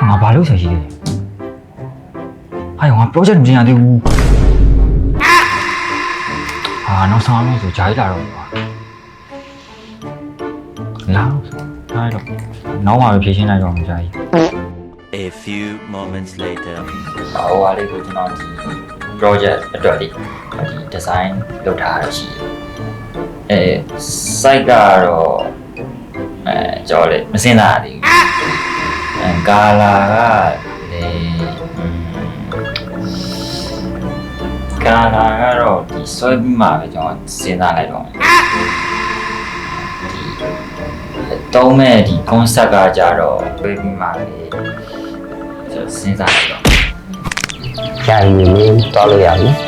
ငါဘာလို့ဆက်ရှိလဲဟာငါ project မတင်ရသေးဘူးဟာနောက်ဆောင်လို့ဆိုဂျာကြီးလာတော့ပါလာထားတော့နောက်မှပဲဖြည့်ရှင်းလိုက်တော့ဂျာကြီး A few moments later. ဟိုဟာလေးကိုကျွန်တော်ဒီ project အတွက်ဒီ design လုပ်ထားရရှိတယ်site ကတော့ကြော်လေမစင်တာသေးဘူးကာလာကလေကာလာကတော့ဒီဆွဲပြီးမှပဲကျွန်တော်စဉ်းစားလိုက်တော့မယ်ဒီတုံးမဲ့ဒီ concept ကကြတော့ဆွဲပြီးမှလေကျွန်တော်စဉ်းစားလိုက်တော့ကြာပြီလေတော်လို့ရပြီ